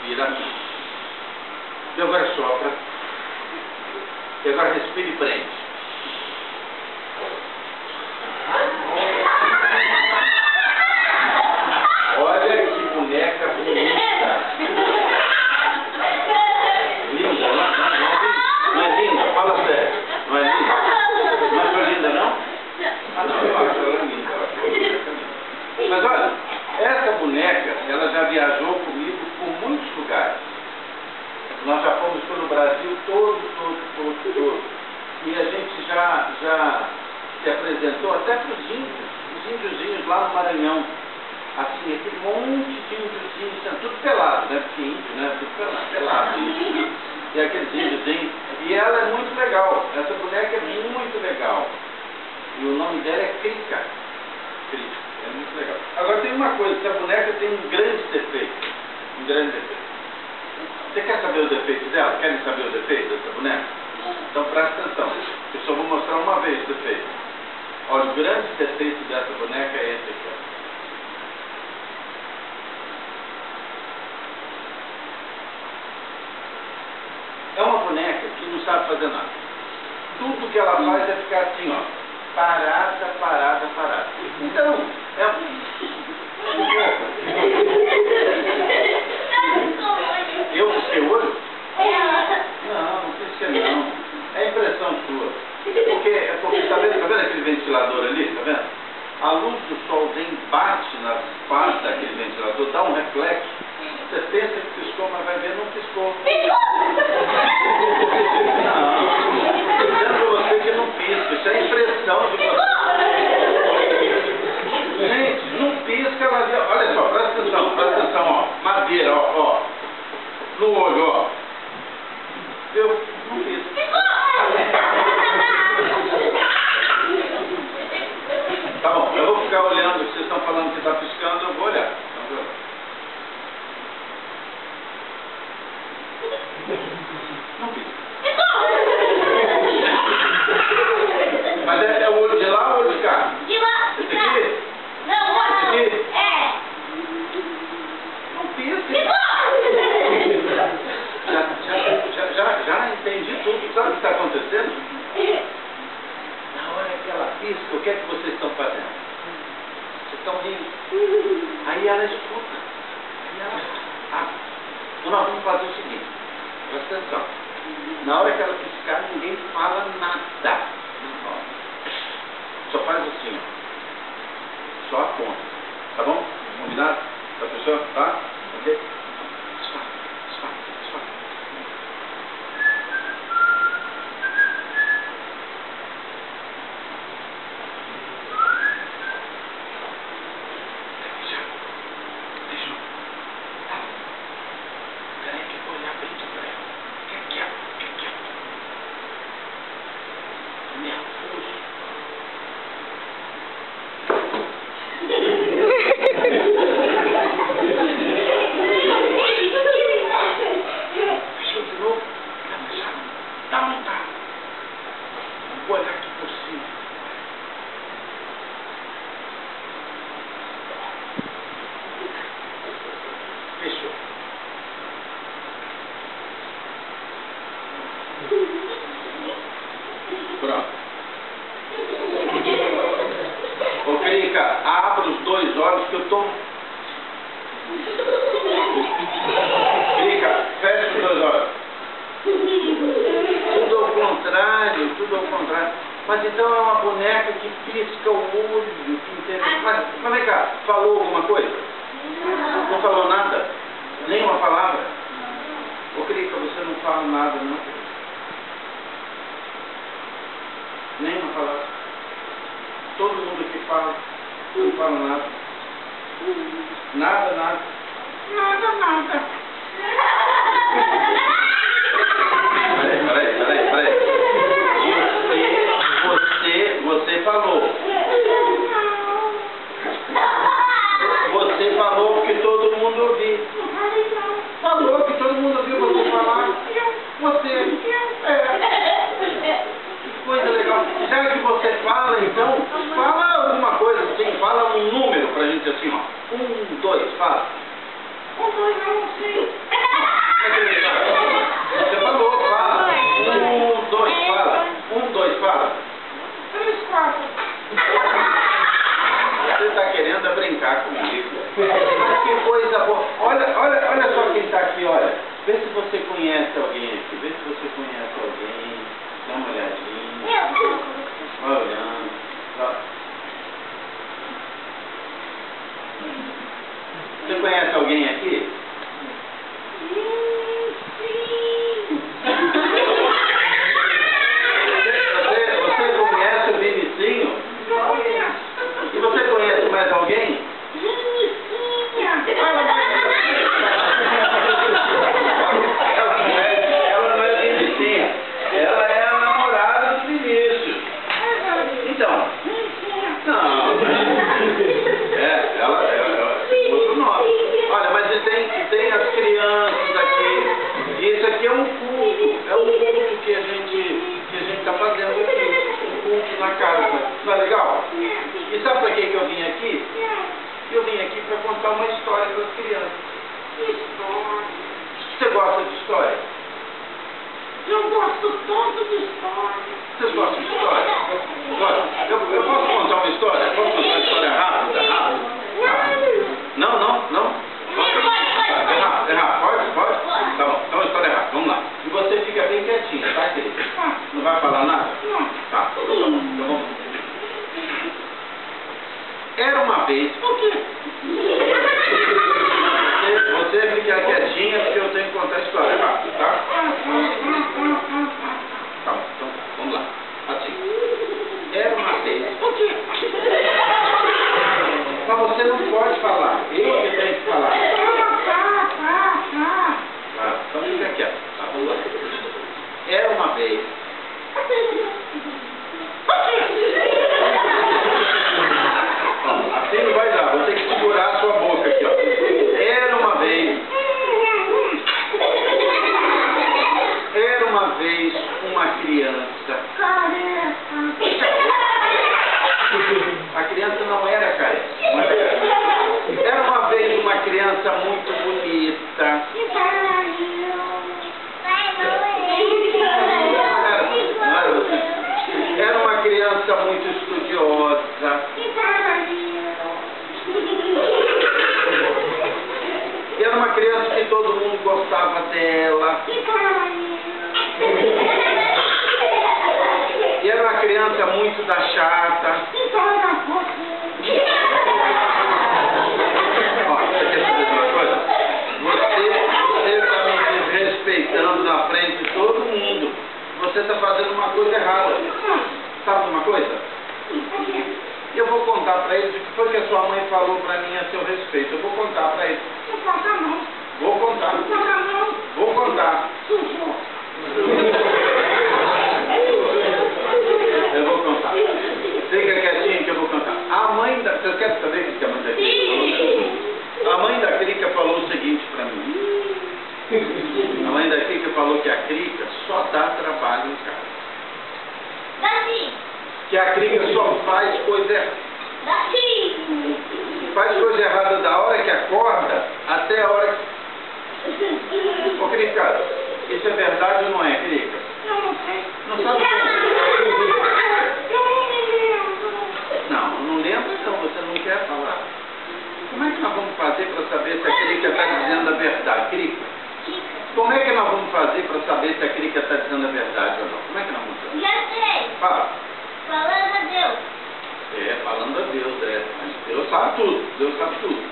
inspira. E agora sopra. E agora respira e prende. Olha que boneca bonita. Linda, não é linda? Fala sério. Não é linda? Não achou linda, não? Ah, não, eu acho ela linda. Mas olha, essa boneca, ela já viajou comigo por muitos lugares. Nós já fomos pelo Brasil todo. E a gente já se apresentou até para os índiozinhos lá no Maranhão. Assim, aquele monte de índiozinhos, tudo pelado, né? Porque índio, né? Tudo pelado. E aqueles índiozinhos. E ela é muito legal. Essa boneca é muito legal. E o nome dela é Crica. Crica. É muito legal. Agora tem uma coisa, essa boneca tem um grande defeito. Um grande defeito. Você quer saber os defeitos dela? Querem saber os defeitos dessa boneca? Então presta atenção. Eu só vou mostrar uma vez o defeito. Olha, o grande defeito dessa boneca é esse aqui. É uma boneca que não sabe fazer nada. Tudo que ela faz é ficar assim, ó. Parada. Então, eu pisquei o olho? Não pisquei não. É impressão sua. Porque tá vendo aquele ventilador ali? Tá vendo? A luz do sol vem, bate nas partes daquele ventilador, dá um reflexo. Você pensa que piscou, mas vai ver, não piscou. Não, estou dizendo para você que não pisca. Isso é impressão de você. Gente, não pisca, ela vê. Olha só, presta atenção, ó. Madeira, ó. No olho, ó. Viu? Não pisca. Tá bom, eu vou ficar olhando, vocês estão falando que está piscando, eu vou olhar. Não pisca. Mas é o olho de lá ou o olho de cá? De lá. Esse aqui? Não, esse aqui? É. Não pisca. Já entendi tudo. Sabe o que está acontecendo? Na hora que ela pisca, o que é que vocês estão fazendo? Vocês estão rindo. Aí ela escuta. Então nós vamos fazer o seguinte. Presta atenção. Na hora que ela piscar, ninguém fala nada. Só faz assim, ó. Só aponta. Tá bom? Combinado? Tá, pessoal? Tá? Ok? Desfaca. Pronto. Ô, Crica, abra os dois olhos que eu tô... Crica, fecha os dois olhos. Tudo ao contrário. Mas então é uma boneca que pisca o olho, que interessa. Mas vem cá, falou alguma coisa? Não falou nada? Nem uma palavra? Ô, Crica, você não fala nada, não? Nem uma palavra. Todo mundo aqui fala, não fala nada. Nada. Peraí. Você falou. Você falou porque todo mundo ouviu. Falou que todo mundo ouviu você falar. Você. Coisa legal. Já que você fala, então, fala alguma coisa assim, fala um número pra gente assim, ó. 1, 2, fala. 1, 2, eu não sei. tela. E era uma criança muito da chata. Ó, você quer saber de uma coisa? Você está me desrespeitando na frente de todo mundo. Você está fazendo uma coisa errada. Sabe de uma coisa? Eu vou contar para eles o que foi que a sua mãe falou para mim a seu respeito. Eu vou contar para eles. Vou contar. Vou contar. Eu vou contar. Fica quietinho que eu vou contar. A mãe da... Você quer saber o que a mãe da Crica falou? A mãe da Crica falou o seguinte para mim. A mãe da Crica falou que a Crica só dá trabalho em casa. Que a Crica só faz coisa errada. Faz coisa errada da hora que acorda até a hora que... Ô, Crica, isso é verdade ou não é, Crica? Não sabe como? Não lembro então, você não quer falar. Como é que nós vamos fazer para saber se a Crica está dizendo a verdade? Crica, como é que nós vamos fazer para saber se a Crica está dizendo a verdade ou não? Como é que nós vamos fazer? Já sei. Fala. Falando a Deus. Falando a Deus, Mas Deus sabe tudo, Deus sabe tudo.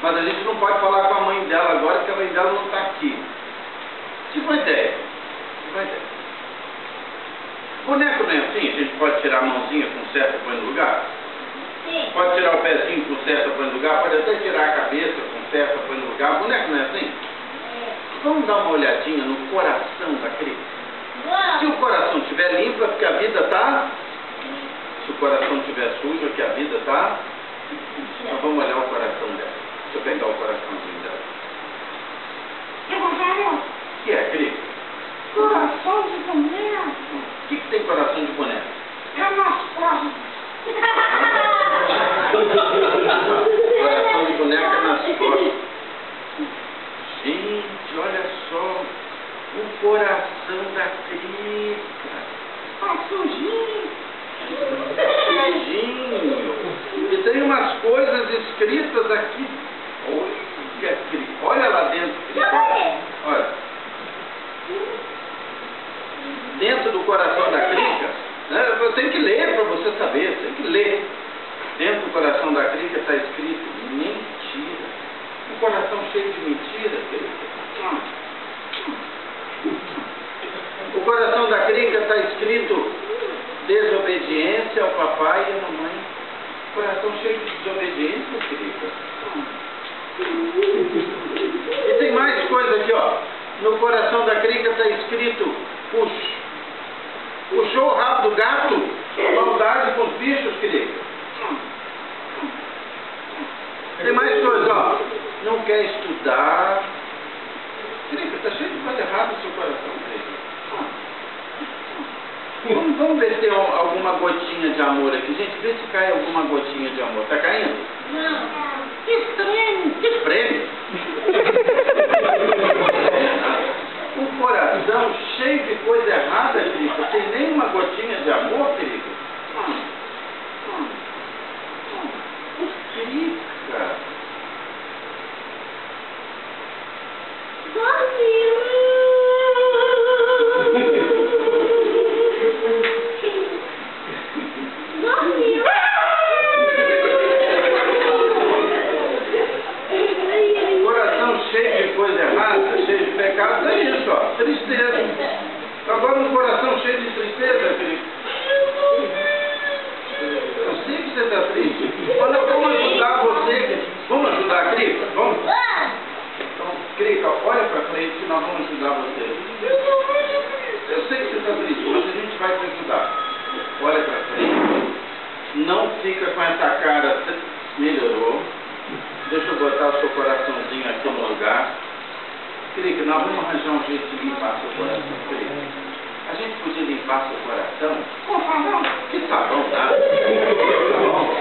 Mas a gente não pode falar com a mãe dela agora, porque a mãe dela não está aqui. Tipo uma ideia. Boneco não é assim? A gente pode tirar a mãozinha com seta e põe no lugar? Sim. Pode tirar o pezinho com seta e põe no lugar? Pode até tirar a cabeça com seta e põe no lugar? Boneco não é assim? Vamos dar uma olhadinha no coração da criança. Se o coração estiver limpo, é porque a vida está... Se o coração estiver sujo, é que a vida está... Então vamos olhar o coração dela. Deixa eu pegar o coraçãozinho dela. O que é, Crica? Coração de boneca. O que tem coração de boneca? É nas costas. Coração de boneca nas costas. Gente, olha só. O coração da Crica. Tá sujinho. Sujinho. E tem umas coisas escritas aqui. Olha, Crica. Olha lá dentro, Crica. Olha. Dentro do coração da Crica, né, eu tenho que ler para você saber, tem que ler. Dentro do coração da Crica está escrito mentira. Um coração cheio de mentira, Crica. O coração da Crica está escrito desobediência ao papai e à mamãe. Coração cheio de desobediência, Crica. E tem mais coisa aqui, ó. No coração da Crica está escrito puxou o rabo do gato, maldade com os bichos, Crica. Tem mais coisa, ó. Não quer estudar. Crica, está cheio de coisa errada no seu coração, Crica. Vamos ver se tem alguma gotinha de amor aqui. Gente, vê se cai alguma gotinha de amor. Tá caindo? Não. Espreme. Um coração cheio de coisa errada, Crica. Tem nenhuma gotinha de amor, Crica. Crica. Coração cheio de coisa errada, cheio de pecado, é isso, ó, tristeza. Agora um coração cheio de tristeza, Crica. Eu sei que você está triste. Olha, vamos ajudar você. Vamos ajudar a Crica? Vamos? Então, Crica, olha para frente que nós vamos ajudar você. Eu sei que você está triste, mas a gente vai te ajudar. Olha para frente. Não fica com essa cara. Melhorou. Deixa eu botar o seu coraçãozinho aqui no lugar. Crica, nós vamos arranjar um jeito de limpar seu coração, Crica. A gente podia limpar seu coração? Que sabão, tá?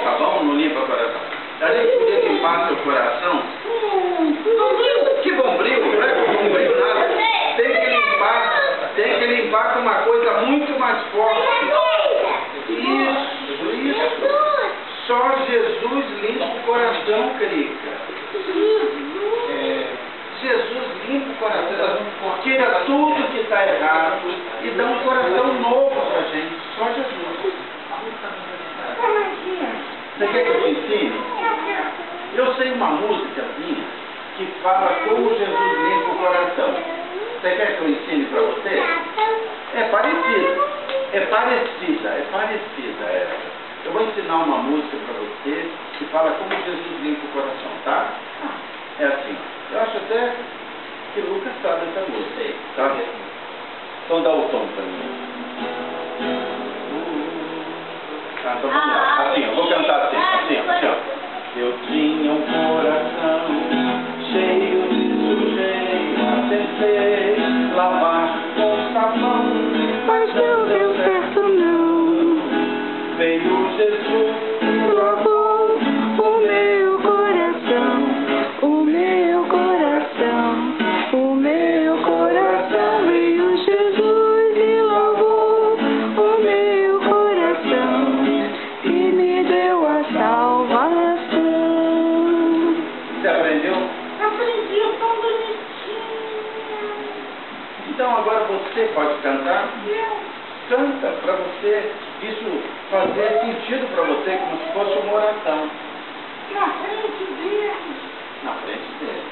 Sabão não limpa o coração. A gente podia limpar seu coração? Que bombril, não é com bombril nada. Tem que limpar com uma coisa muito mais forte. Isso. Só Jesus limpa o coração, Crica. Jesus limpa o coração. tira tudo que está errado e dá um coração novo para a gente. Só Jesus. Você quer que eu te ensine? Eu sei uma músicazinha que fala como Jesus limpa o coração. Você quer que eu ensine para você? É parecida essa. Eu vou ensinar uma música para você que fala como Jesus limpa o coração, tá? É assim. Eu acho até que o Lucas sabe essa música, tá? Então dá o tom para mim. Então vamos lá. Assim, eu vou cantar assim, ó. Eu tinha um coração cheio de sujeira, tentei lavar com sabão, Mas não deu certo não. veio Jesus e Lavou o meu coração, o meu coração, o meu coração. Veio Jesus e lavou o meu coração e me deu a salvação. Você aprendeu? Aprendi tão bonitinho. Então agora você pode cantar? Canta para você, isso fazer sentido para você, como se fosse uma oração. Na frente dele. Na frente dele.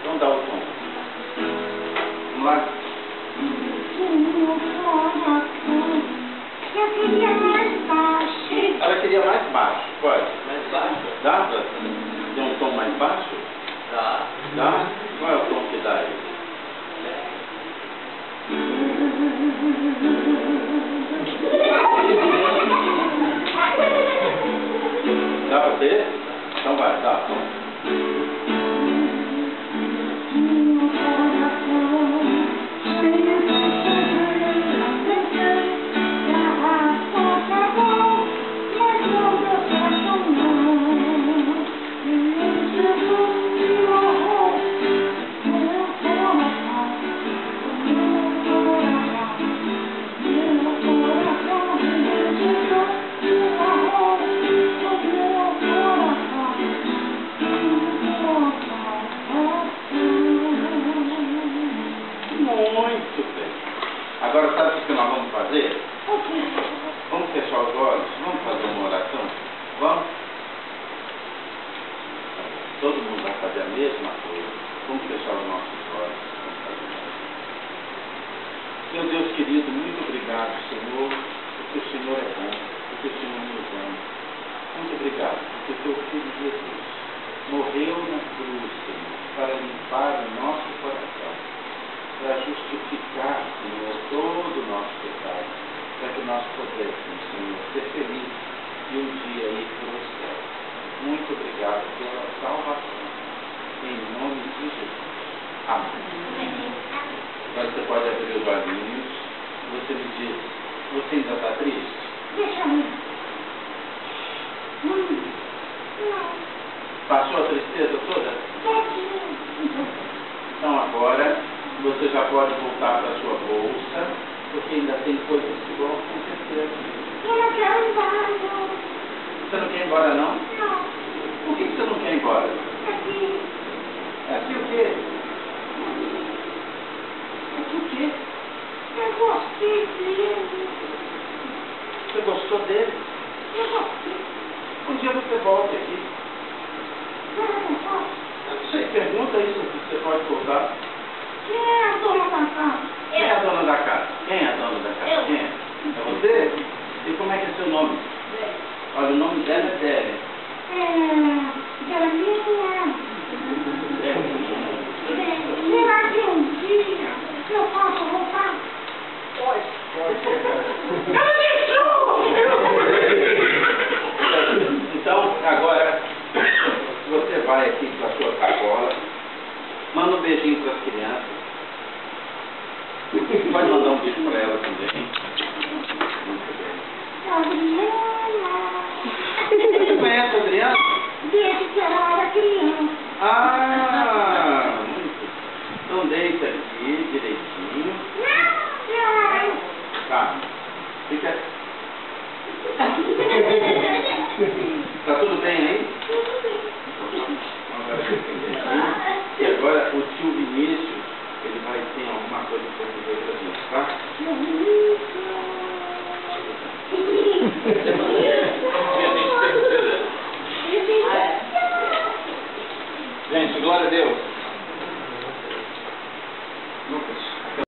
Então dá o tom. Vamos lá? Eu queria mais baixo. Ela queria mais baixo, pode? Mais baixo? Dá? Tem um tom mais baixo? Tá. Dá? Qual é o tom que dá aí? Dá pra ter? Então vai, dá. Muito bem. Agora sabe o que nós vamos fazer? Vamos fechar os olhos? Vamos fazer uma oração? Vamos? Todo mundo vai fazer a mesma coisa. Vamos fechar os nossos olhos. Vamos fazer isso. Meu Deus querido, muito obrigado, Senhor, porque o Senhor é bom, porque o Senhor nos ama. Muito obrigado, porque teu Filho Jesus morreu na cruz, Senhor, para limpar o nosso coração, para justificar, Senhor, todo o nosso pecado, para que nós pudéssemos, Senhor, ser felizes e um dia ir para o céu. Muito obrigado pela salvação. Em nome de Jesus. Amém. Agora você pode abrir os olhinhos. Você me diz, você ainda está triste? Deixa eu ver. Não. Passou a tristeza toda? Tadinho. Então agora você já pode voltar para a sua bolsa, porque ainda tem coisas que vão acontecer aqui. Eu não quero ir embora, não. Você não quer ir embora não? Não. Por que você não quer ir embora? Aqui. Aqui o quê? Aqui o quê? Eu gostei dele. Você gostou dele? Eu gostei. Um dia você volta aqui. Você pergunta isso, você pode voltar. Quem é a dona da casa? Quem é a dona da casa? Quem é a dona da casa? Eu. Quem é? É você? E como é que é seu nome? Olha, o nome dela é Débora. Galinha. Será que um dia eu posso voltar? Pode. Então, agora, você vai aqui com a sua sacola, manda um beijinho para as crianças. Pode mandar um beijo para ela também. Muito bem. Adriana. Você conhece a Adriana? Desde que ela era criança. Ah, muito. Então deita aqui direitinho. Não, Tá. Fica. Tá tudo bem aí? E agora o tio Vinícius Ele vai ter alguma coisa para fazer para Deus, tá? Gente, glória a Deus. Lucas.